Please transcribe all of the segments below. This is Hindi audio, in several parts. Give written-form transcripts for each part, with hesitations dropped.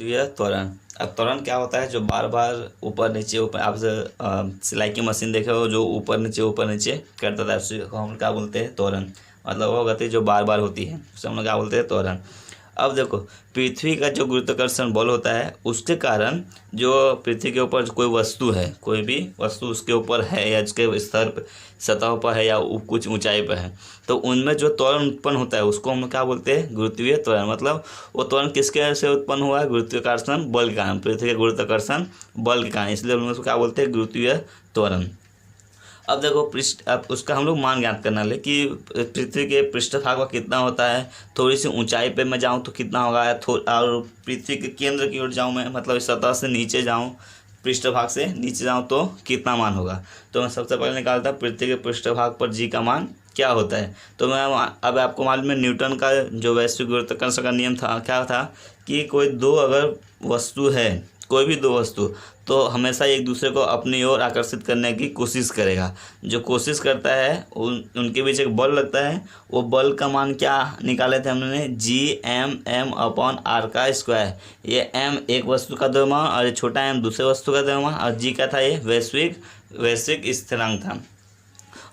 गुरुत्वीय त्वरण। अब त्वरण क्या होता है? जो बार बार ऊपर नीचे ऊपर, आप सिलाई की मशीन देखे हो जो ऊपर नीचे करता था, उसको हम क्या बोलते हैं? त्वरण। मतलब वो गति जो बार बार होती है उसे हम लोग क्या बोलते हैं? त्वरण। अब देखो, पृथ्वी का जो गुरुत्वाकर्षण बल होता है उसके कारण जो पृथ्वी के ऊपर कोई वस्तु है, कोई भी वस्तु उसके ऊपर है या उसके स्तर पर, सतह पर है या कुछ ऊंचाई पर है, तो उनमें जो त्वरण उत्पन्न होता है उसको हम क्या बोलते हैं? गुरुत्वीय त्वरण। मतलब वो त्वरण किसके वजह से उत्पन्न हुआ है? गुरुत्वाकर्षण बल के कारण, पृथ्वी के गुरुत्वाकर्षण बल के कारण, इसलिए हम लोग उसको क्या बोलते हैं? गुरुत्वीय त्वरण। अब देखो अब उसका हम लोग मान ज्ञात करना ले कि पृथ्वी के पृष्ठभाग का कितना होता है, थोड़ी सी ऊंचाई पे मैं जाऊँ तो कितना होगा, और पृथ्वी के केंद्र की ओर जाऊँ मैं, मतलब इस सतह से नीचे जाऊँ, पृष्ठभाग से नीचे जाऊँ तो कितना मान होगा। तो मैं सबसे पहले निकालता पृथ्वी के पृष्ठभाग पर जी का मान क्या होता है। तो मैं अब आपको मालूम है न्यूटन का जो वैश्विक गुरुत्वाकर्षण का नियम था, क्या था कि कोई दो अगर वस्तु है, कोई भी दो वस्तु, तो हमेशा एक दूसरे को अपनी ओर आकर्षित करने की कोशिश करेगा। जो कोशिश करता है उनके बीच एक बल लगता है, वो बल का मान क्या निकाले थे हमने? Gm/r का स्क्वायर। ये m एक वस्तु का द्रव्यमान और ये छोटा m दूसरे वस्तु का द्रव्यमान, और g का था ये वैश्विक स्थिरांक था,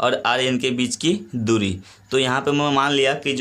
और r इनके बीच की दूरी। तो यहाँ पे मैं मान लिया कि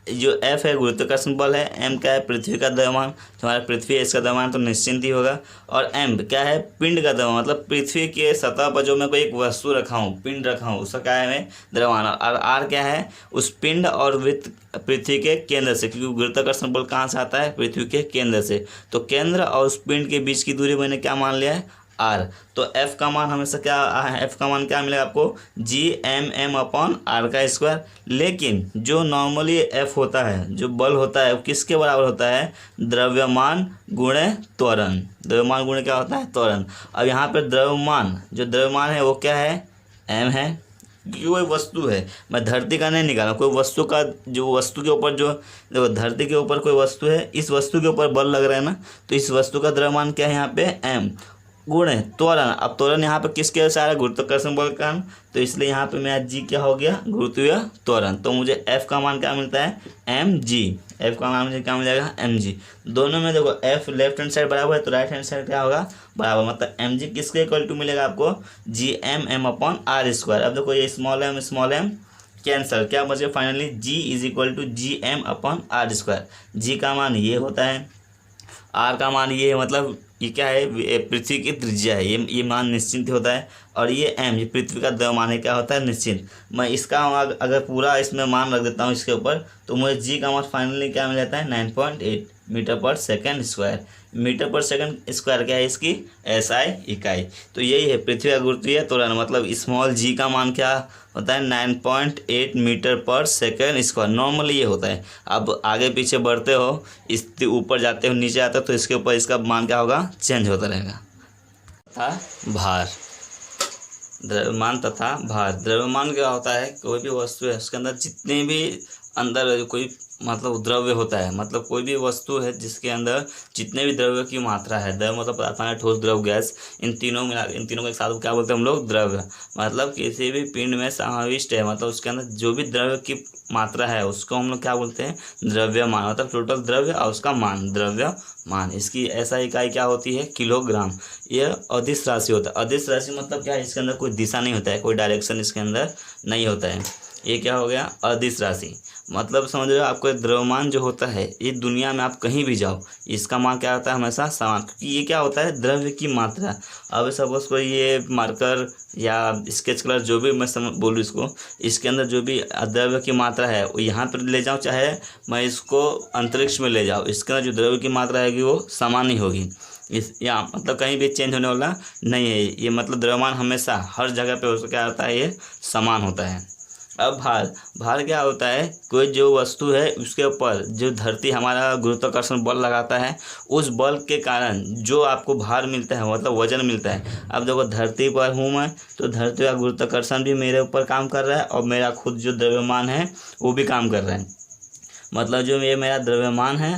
जो F है गुरुत्वाकर्षण बल है, M क्या है? पृथ्वी का द्रव्यमान, हमारा पृथ्वी है इसका द्रव्यमान तो निश्चिंत ही होगा, और M क्या है? पिंड का द्रव्यमान, मतलब पृथ्वी के सतह पर जो मैं कोई एक वस्तु रखा हूँ, पिंड रखा हूँ, उसका क्या है? मैं द्रव्यमान। और R क्या है? उस पिंड और वृत्त पृथ्वी के केंद्र से, क्योंकि गुरुत्वाकर्षण बल कहाँ से आता है? पृथ्वी के केंद्र से। तो केंद्र और उस पिंड के बीच की दूरी मैंने क्या मान लिया है? R। तो F का मान हमेशा क्या है? F का मान क्या मिलेगा आपको? Gm/r का स्क्वायर। लेकिन जो नॉर्मली F होता है, जो बल होता है, वो किसके बराबर होता है? द्रव्यमान गुणे त्वरण। द्रव्यमान गुणे क्या होता है? त्वरण। अब यहाँ पर जो द्रव्यमान है वो क्या है? m है, क्योंकि कोई वस्तु है, मैं धरती का नहीं निकाला, कोई वस्तु का, जो वस्तु के ऊपर जो, देखो धरती के ऊपर कोई वस्तु है, इस वस्तु के ऊपर बल लग रहा है ना, तो इस वस्तु का द्रव्यमान क्या है यहाँ पे? m गुणे त्वरण। अब त्वरण यहाँ पे किसके वजह से आ रहा है? गुरुत्वाकर्षण बल के कारण, तो इसलिए यहाँ पे मेरा जी क्या हो गया? गुरुत्वीय त्वरण। तो मुझे F का मान क्या मिलता है? mg। F का मान मुझे क्या मिल जाएगा? mg। दोनों में देखो F लेफ्ट हैंड साइड बराबर है तो राइट हैंड साइड क्या होगा? बराबर। मतलब mg किसके इक्वल टू मिलेगा आपको? Gm/r square. अब देखो ये स्मॉल m कैंसल, क्या बचे finally? g = Gm/r square. g का मान ये होता है, r का मान ये है, मतलब ये क्या है? पृथ्वी की त्रिज्या है, ये मान निश्चिंत होता है, और ये m, ये पृथ्वी का द्रव्यमान है, क्या होता है? निश्चिंत। मैं इसका अगर पूरा इसमें मान रख देता हूँ इसके ऊपर, तो मुझे g का मान फाइनली क्या मिल जाता है? 9.8 मीटर पर सेकंड स्क्वायर। मीटर पर सेकंड स्क्वायर क्या है? इसकी SI इकाई। तो यही है पृथ्वी का गुरुत्वीय त्वरण, मतलब स्मॉल g का मान क्या होता है? 9.8 मीटर पर सेकंड स्क्वायर। नॉर्मली ये होता है। अब आगे पीछे बढ़ते हो, इस ऊपर जाते हो, नीचे आते हो, तो इसके ऊपर इसका मान क्या होगा? चेंज होता रहेगा। तथा भार, द्रव्यमान तथा भार। द्रव्यमान क्या होता है? कोई भी वस्तु है उसके अंदर जितने भी अंदर कोई मतलब द्रव्य होता है, मतलब कोई भी वस्तु है जिसके अंदर जितने भी द्रव्य की मात्रा है, द्रव्य मतलब पदार्थ है, ठोस, द्रव, गैस, इन तीनों को एक साथ क्या बोलते हैं हम लोग? द्रव्य। मतलब किसी भी पिंड में समाविष्ट है, मतलब उसके अंदर जो भी द्रव्य की मात्रा है उसको हम लोग क्या बोलते हैं? द्रव्यमान। मतलब टोटल द्रव्य और उसका मान, द्रव्यमान। इसकी ऐसा इकाई क्या होती है? किलोग्राम। यह अदिश राशि होता है। अदिश राशि मतलब क्या है? इसके अंदर कोई दिशा नहीं होता है, कोई डायरेक्शन इसके अंदर नहीं होता है। ये क्या हो गया? अदिश राशि। मतलब समझ रहे हो, आपको द्रव्यमान जो होता है, ये दुनिया में आप कहीं भी जाओ, इसका मान क्या होता है? हमेशा समान, क्योंकि ये क्या होता है? द्रव्य की मात्रा। अब सपोज कोई ये मार्कर या स्केच कलर जो भी मैं बोलूँ इसको, इसके अंदर जो भी द्रव्य की मात्रा है वो यहाँ पर ले जाऊँ, चाहे मैं इसको अंतरिक्ष में ले जाऊँ, इसके अंदर जो द्रव्य की मात्रा रहेगी वो समान ही होगी। या मतलब कहीं भी चेंज होने वाला नहीं है ये। मतलब द्रव्यमान हमेशा हर जगह पे उसका क्या होता है? ये समान होता है। अब भार क्या होता है? कोई जो वस्तु है उसके ऊपर जो धरती हमारा गुरुत्वाकर्षण बल लगाता है, उस बल के कारण जो आपको भार मिलता है, मतलब वजन मिलता है। अब देखो धरती पर हूँ मैं, तो धरती का गुरुत्वाकर्षण भी मेरे ऊपर काम कर रहा है, और मेरा खुद जो द्रव्यमान है वो भी काम कर रहा है। मतलब जो ये मेरा द्रव्यमान है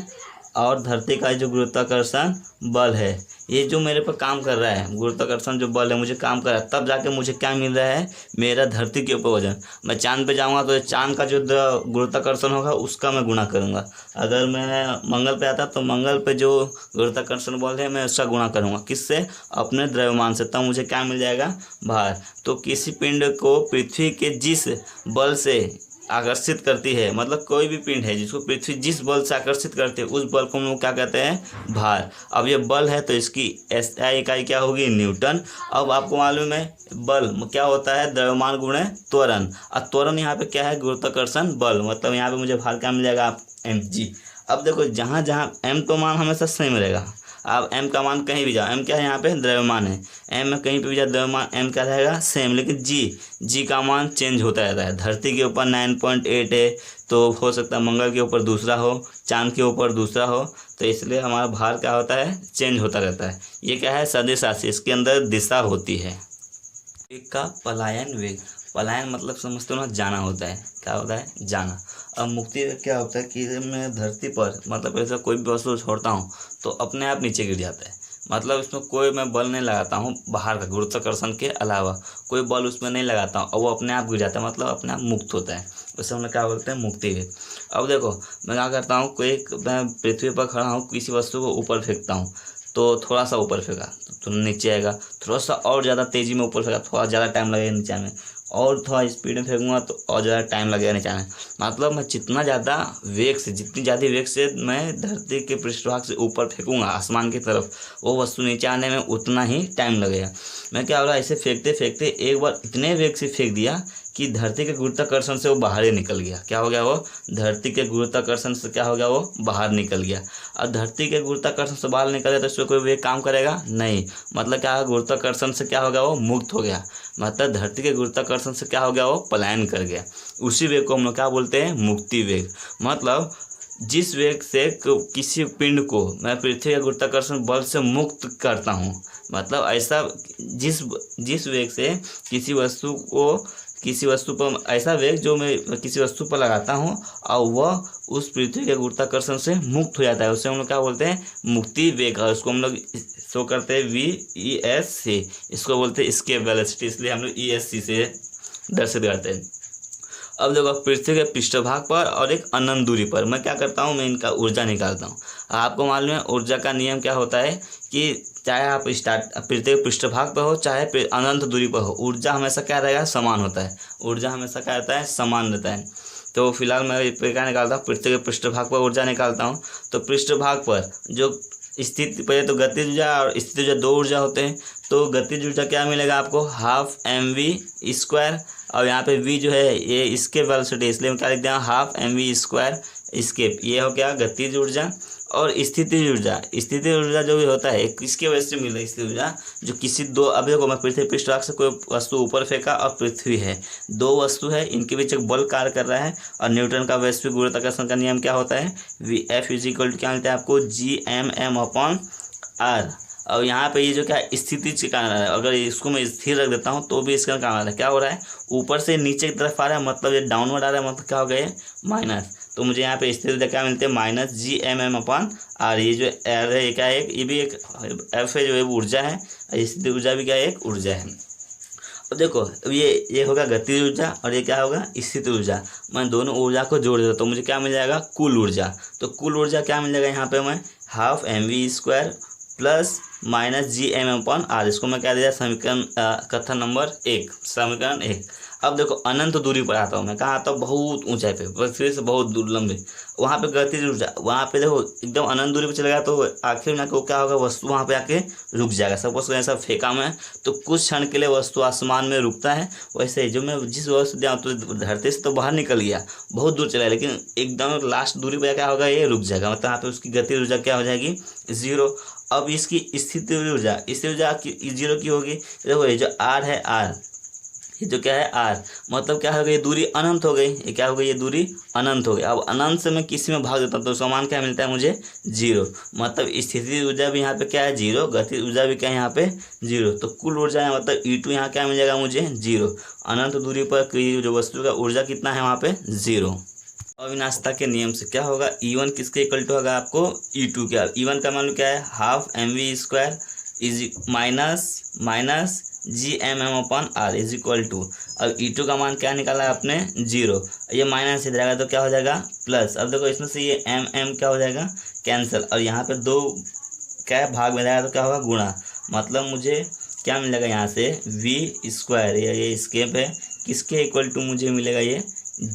और धरती का जो गुरुत्वाकर्षण बल है, ये जो मेरे पर काम कर रहा है, गुरुत्वाकर्षण जो बल है मुझे काम कर रहा है, तब जाके मुझे क्या मिल रहा है, मेरा धरती के ऊपर वजन। मैं चांद पे जाऊंगा तो चांद का जो गुरुत्वाकर्षण होगा उसका मैं गुणा करूंगा। अगर मैं मंगल पे आता तो मंगल पे जो गुरुत्वाकर्षण बल है मैं उसका गुणा करूंगा, किससे, अपने द्रव्यमान से, तब मुझे क्या मिल जाएगा, भार। तो किसी पिंड को पृथ्वी के जिस बल से आकर्षित करती है, मतलब कोई भी पिंड है जिसको पृथ्वी जिस बल से आकर्षित करती है उस बल को हम लोग क्या कहते हैं, भार। अब ये बल है तो इसकी एसआई इकाई क्या होगी, न्यूटन। अब आपको मालूम है बल क्या होता है, द्रव्यमान गुणे त्वरण। और त्वरण यहाँ पे क्या है, गुरुत्वाकर्षण बल, मतलब यहाँ पे मुझे भार क्या मिल जाएगा, आप mg। अब देखो जहाँ जहाँ m तो मान हमेशा सेम रहेगा, आप m का मान कहीं भी जाओ, m क्या है यहाँ पे, द्रव्यमान है, m में कहीं पे भी जाओ द्रव्यमान m क्या रहेगा, सेम। लेकिन g का मान चेंज होता रहता है। धरती के ऊपर 9.8 है तो हो सकता है मंगल के ऊपर दूसरा हो, चांद के ऊपर दूसरा हो, तो इसलिए हमारा भार क्या होता है, चेंज होता रहता है। ये क्या है, सदिश राशि, इसके अंदर दिशा होती है। वेग का पलायन वेग, पलायन मतलब समझते हो ना, जाना होता है, क्या होता है, जाना। अब मुक्ति वेग क्या होता है कि मैं धरती पर मतलब ऐसा कोई भी वस्तु छोड़ता हूँ तो अपने आप नीचे गिर जाता है, मतलब इसमें कोई मैं बल नहीं लगाता हूँ बाहर का, गुरुत्वाकर्षण के अलावा कोई बल उसमें नहीं लगाता हूँ और वो अपने आप गिर जाता है, मतलब अपने आप मुक्त होता है। उसे हम लोग क्या बोलते हैं, मुक्ति वेग। अब देखो मैं क्या करता हूँ, मैं पृथ्वी पर खड़ा हूँ, किसी वस्तु को ऊपर फेंकता हूँ तो थोड़ा सा ऊपर फेंका तो नीचे आएगा, थोड़ा सा और ज़्यादा तेज़ी में ऊपर फेंका थोड़ा ज़्यादा टाइम लगेगा नीचे आने में, और थोड़ा स्पीड में फेंकूंगा तो और ज़्यादा टाइम लगेगा नीचे आने में। मतलब मैं जितना ज़्यादा वेग से, जितनी ज़्यादा वेग से मैं धरती के पृष्ठभाग से ऊपर फेंकूंगा आसमान की तरफ, वो वस्तु नीचे आने में उतना ही टाइम लगेगा। मैं क्या हो रहा है, ऐसे फेंकते फेंकते एक बार इतने वेग से फेंक दिया कि धरती के गुरुत्वाकर्षण से वो बाहर ही निकल गया। क्या हो गया, वो धरती के गुरुत्वाकर्षण से क्या हो गया, वो बाहर निकल गया। और धरती के गुरुत्वाकर्षण से बाहर निकले तो इसमें कोई वेग काम करेगा नहीं, मतलब क्या है, गुरुत्वाकर्षण से क्या हो गया, वो मुक्त हो गया, मतलब धरती के गुरुत्वाकर्षण से क्या हो गया, वो पलायन कर गया। उसी वेग को हम लोग क्या बोलते हैं, मुक्ति वेग। मतलब जिस वेग से किसी पिंड को मैं पृथ्वी के गुरुत्वाकर्षण बल से मुक्त करता हूँ, मतलब ऐसा जिस वेग से किसी वस्तु पर ऐसा वेग जो मैं किसी वस्तु पर लगाता हूँ और वह उस पृथ्वी के गुरुत्वाकर्षण से मुक्त हो जाता है, उसे हम लोग क्या बोलते हैं, मुक्ति वेग। और उसको हम लोग शो करते हैं VESC, इसको बोलते हैं एस्केप वेलोसिटी, इसलिए हम लोग ESC से दर्शित करते हैं। अब देखो पृथ्वी के पृष्ठभाग पर और एक अनंत दूरी पर मैं क्या करता हूँ, मैं इनका ऊर्जा निकालता हूँ। आपको मालूम है ऊर्जा का नियम क्या होता है कि चाहे आप पृथ्वी के पृष्ठभाग पर हो चाहे अनंत दूरी पर हो, ऊर्जा हमेशा क्या रहेगा, समान होता है। ऊर्जा हमेशा क्या रहता है, समान रहता है। तो फिलहाल मैं क्या निकालता हूँ, पृथ्वी के पृष्ठभाग पर ऊर्जा निकालता हूँ। तो पृष्ठभाग पर जो स्थिति, पहले तो गतिज ऊर्जा और स्थिति ऊर्जा, दो ऊर्जा होते हैं। तो गतिज ऊर्जा क्या मिलेगा आपको, 12mv², और यहाँ पे v जो है ये एस्केप वेलोसिटी, इसलिए हम क्या लिख दें, 12mv² एस्केप। ये हो गया गतिज ऊर्जा। और स्थितिज ऊर्जा जो भी होता है किसके वजह से मिल रही है, स्थितिज ऊर्जा जो किसी दो, अब देखो मैं पृथ्वी पृष्ठभाग से कोई वस्तु ऊपर फेंका और पृथ्वी है, दो वस्तु है, इनके बीच एक बल कार्य कर रहा है। और न्यूटन का वैश्विक गुरुत्वाकर्षण का नियम क्या होता है, F = क्या मिलता है आपको, Gmm/r। और यहाँ पे ये जो क्या स्थिति के कारण है, अगर इसको मैं स्थिर रख देता हूँ तो भी इसका कारण है, क्या हो रहा है, ऊपर से नीचे की तरफ आ रहा है, मतलब ये डाउनवर्ड आ रहा है, मतलब क्या हो गया, माइनस। तो मुझे यहाँ पे स्थिर ऊर्जा क्या मिलते हैं, -Gmm/r। ये जो r है ये क्या है, ये भी एक F है जो है ऊर्जा है, स्थिति ऊर्जा भी क्या है, एक ऊर्जा है। अब देखो अब ये होगा गतिज ऊर्जा और ये क्या होगा, स्थिति ऊर्जा। मैं दोनों ऊर्जा को जोड़ देता तो मुझे क्या मिल जाएगा, कुल ऊर्जा। तो कुल ऊर्जा क्या मिल जाएगा, यहाँ पे मैं 12mv² प्लस -Gmm/r, इसको मैं क्या दिया, समीकरण कथन नंबर 1, समीकरण 1। अब देखो अनंत दूरी पर आता हूँ मैं, कहाँ आता हूँ, बहुत ऊंचाई पे, पृथ्वी से बहुत दूर लंबे, वहाँ पे गतिज ऊर्जा, वहाँ पे देखो एकदम अनंत दूरी पे चलेगा तो आखिर में आके क्या होगा, वस्तु वहाँ पे आके रुक जाएगा। सपोज ऐसा फेंका मैं तो कुछ क्षण के लिए वस्तु आसमान में रुकता है, वैसे ही जो मैं जिस वस्तु दिया तो धरती से तो बाहर निकल गया, बहुत दूर चला, लेकिन एकदम लास्ट दूरी पर क्या होगा, ये रुक जाएगा, मतलब यहाँ पे उसकी गतिज ऊर्जा क्या हो जाएगी, 0। अब इसकी स्थिति ऊर्जा 0 की होगी। देखो ये जो r है, r ये जो क्या है, r मतलब क्या हो गई, ये दूरी अनंत हो गई, ये क्या हो गई, ये दूरी अनंत हो गई। अब अनंत से मैं किसी में भाग देता हूँ तो समान क्या मिलता है मुझे, 0। मतलब स्थिति ऊर्जा भी यहाँ पे क्या है, 0, गतिज ऊर्जा भी क्या है यहाँ पे 0। तो कुल ऊर्जा है मतलब E2 यहाँ क्या मिल जाएगा मुझे, 0। अनंत दूरी पर जो वस्तु का ऊर्जा कितना है वहाँ पे, 0। अविनाशता के नियम से क्या होगा, E1 किसके इक्वल टू होगा आपको E2 के। E1 का मान क्या है, half mv² is minus GMM/r is equal to. अब E2 का मान क्या निकाला है आपने, 0। ये माइनस इधर आएगा तो क्या हो जाएगा प्लस। अब देखो इसमें से ये m क्या हो जाएगा कैंसिल, और यहाँ पे 2 क्या है भाग में जाएगा तो क्या होगा गुणा। मतलब मुझे क्या मिलेगा यहाँ से v², ये स्केप है किसके इक्वल टू मुझे मिलेगा ये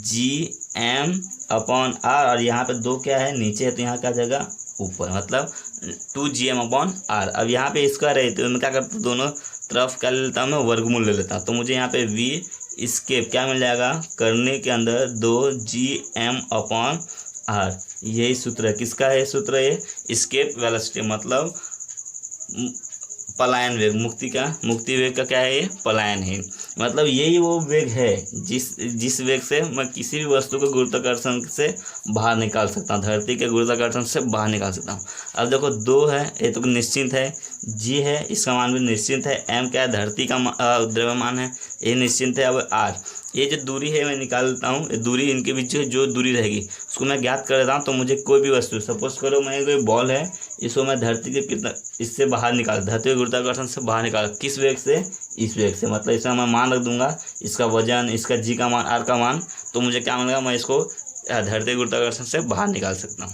GM/r, और यहाँ पे 2 क्या है नीचे है तो यहाँ क्या जाएगा ऊपर, मतलब 2GM/r। अब यहाँ पे स्क्वायर है तो मैं क्या करता हूँ, दोनों तरफ क्या ले लेता हूँ, मैं वर्गमूल ले लेता हूँ। तो मुझे यहाँ पे v स्केप क्या मिल जाएगा, करने के अंदर 2GM/r। यही सूत्र है, किसका है सूत्र, ये स्केप वेलोसिटी मतलब पलायन वेग, मुक्ति वेग का क्या है, ये पलायन है। मतलब यही वो वेग है जिस वेग से मैं किसी भी वस्तु को गुरुत्वाकर्षण से बाहर निकाल सकता हूँ, धरती के गुरुत्वाकर्षण से बाहर निकाल सकता हूँ। अब देखो 2 है ये तो निश्चित है, g है इसका मान भी निश्चित है, m क्या है धरती का द्रव्यमान है ये निश्चित है। अब r ये जो दूरी है मैं निकाल लेता हूँ, दूरी इनके बीच जो दूरी रहेगी उसको मैं ज्ञात कर देता हूँ। तो मुझे कोई भी वस्तु, सपोज करो मैं कोई बॉल है, इसको मैं धरती के कितना इससे बाहर निकाल, धरती के गुरुत्वाकर्षण से बाहर निकाल, किस वेग से, इस वेग से। मतलब इसका मैं मान रख दूंगा, इसका वजन, इसका g का मान, r का मान, तो मुझे क्या मिलेगा, मैं इसको धरती के गुरुत्वाकर्षण से बाहर निकाल सकता हूँ।